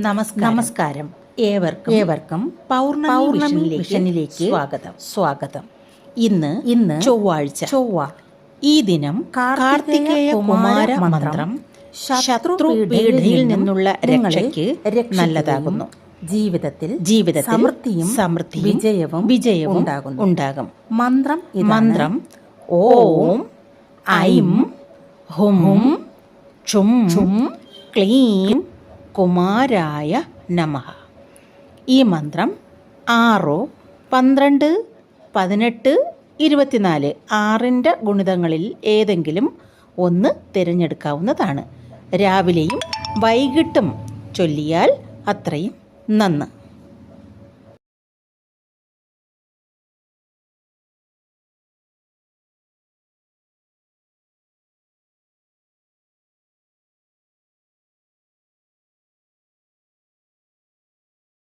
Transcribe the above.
നമസ്കാരം. ഏവർക്കും പൗർണമി വിഷനിലേക്ക് സ്വാഗതം. ഇന്ന് ചൊവ്വ. ഈ ദിനം കാർത്തികേയ കുമാര മന്ത്രം ശത്രു പീഡയിൽ നിന്നുള്ള രക്ഷയ്ക്ക് നല്ലതാകുന്നു. ജീവിതത്തിൽ സമൃദ്ധിയും വിജയവും ഉണ്ടാകും. മന്ത്രം ഓം ഐം ഹും ചും ക്ലീം കുമാരായ നമഃ. ഈ മന്ത്രം 6, 12, 18, 24 6ൻ്റെ ഗുണിതങ്ങളിൽ ഏതെങ്കിലും ഒന്ന് തിരഞ്ഞെടുക്കാവുന്നതാണ്. രാവിലെയും വൈകിട്ടും ചൊല്ലിയാൽ അത്രയും നന്ന്.